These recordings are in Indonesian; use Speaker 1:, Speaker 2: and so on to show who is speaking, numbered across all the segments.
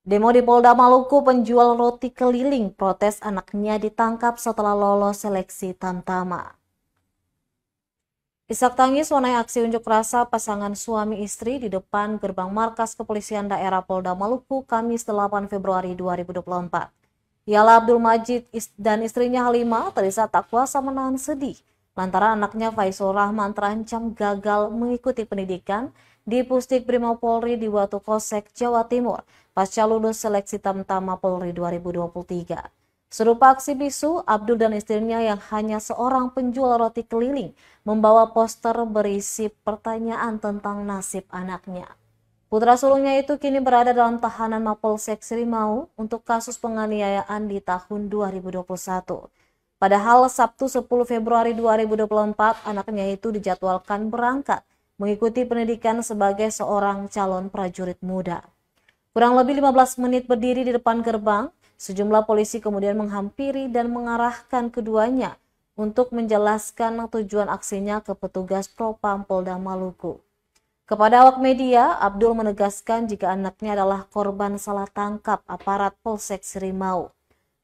Speaker 1: Demo di Polda Maluku, penjual roti keliling protes anaknya ditangkap setelah lolos seleksi Tamtama. Isak tangis warnai aksi unjuk rasa pasangan suami istri di depan gerbang markas Kepolisian Daerah Polda Maluku Kamis 8 Februari 2024. Ialah Abdul Majid dan istrinya Halimah terlihat tak kuasa menahan sedih lantaran anaknya Faisal Rahman terancam gagal mengikuti pendidikan di Pusdik Brimob Polri di Watu Kosek, Jawa Timur pasca lulus seleksi Tamtama Polri 2023. Serupa aksi bisu, Abdul dan istrinya yang hanya seorang penjual roti keliling membawa poster berisi pertanyaan tentang nasib anaknya. Putra sulungnya itu kini berada dalam tahanan Mapolsek Sirimau untuk kasus penganiayaan di tahun 2021. Padahal Sabtu 10 Februari 2024, anaknya itu dijadwalkan berangkat mengikuti pendidikan sebagai seorang calon prajurit muda. Kurang lebih 15 menit berdiri di depan gerbang, sejumlah polisi kemudian menghampiri dan mengarahkan keduanya untuk menjelaskan tujuan aksinya ke petugas Propam Polda Maluku. Kepada awak media, Abdul menegaskan jika anaknya adalah korban salah tangkap aparat Polsek Sirimau.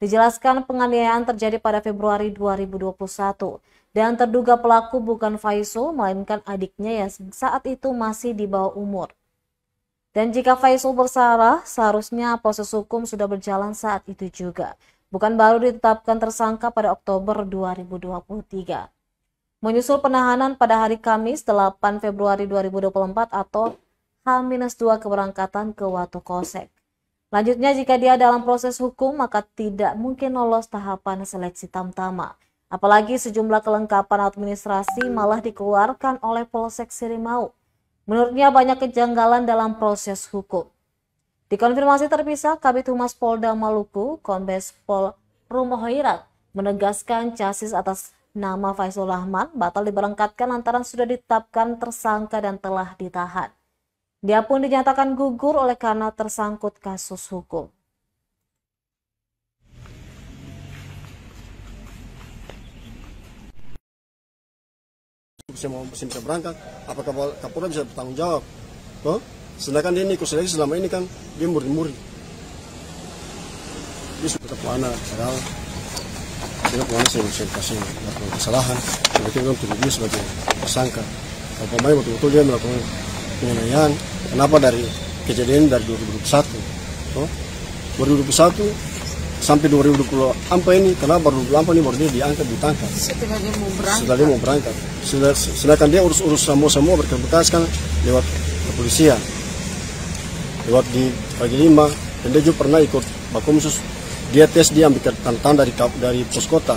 Speaker 1: Dijelaskan penganiayaan terjadi pada Februari 2021 dan terduga pelaku bukan Faisal melainkan adiknya yang saat itu masih di bawah umur. Dan jika Faisal bersalah, seharusnya proses hukum sudah berjalan saat itu juga, bukan baru ditetapkan tersangka pada Oktober 2023. Menyusul penahanan pada hari Kamis 8 Februari 2024 atau H-2 keberangkatan ke Watu Kosek. Lanjutnya, jika dia dalam proses hukum, maka tidak mungkin lolos tahapan seleksi Tamtama. Apalagi sejumlah kelengkapan administrasi malah dikeluarkan oleh Polsek Sirimau. Menurutnya banyak kejanggalan dalam proses hukum. Dikonfirmasi terpisah, Kabid Humas Polda Maluku, Kombes Pol Rumohoirat, menegaskan chassis atas nama Faisal Rahman batal diberangkatkan lantaran sudah ditetapkan tersangka dan telah ditahan. Dia pun dinyatakan gugur oleh karena tersangkut kasus hukum.
Speaker 2: Bisa berangkat, apakah Kapolda bisa bertanggung jawab? Toh? Sedangkan dia ini ikut seleksi selama ini kan dia murid-murid. Dia sudah tetap anak, padahal dia punya saya kasih melakukan kesalahan. Mereka kan tuduh dia sebagai tersangka. Kalau pemain betul-betul dia melakukan penganiayaan. Kenapa dari kejadian dari 2021? Toh? 2021 sampai 2024 ini, kenapa baru 2024 ini baru dia diangkat, ditangkap? Setelah dia mau berangkat. Sedangkan dia urus semua berkas kan lewat kepolisian, lewat di pagi 5, dan dia juga pernah ikut Bakomsus. Dia tes, dia ambil tanda dari pos kota,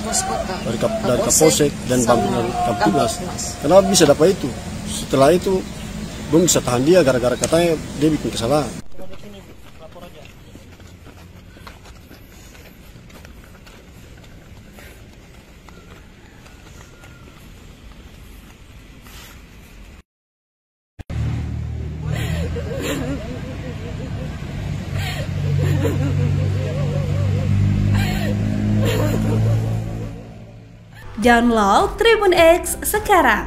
Speaker 2: dari Kapolsek dan Kamtibnas. Kenapa bisa dapat itu? Setelah itu belum bisa tahan dia gara-gara katanya dia bikin kesalahan.
Speaker 3: Download Tribun X sekarang,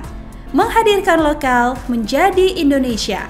Speaker 3: menghadirkan lokal menjadi Indonesia.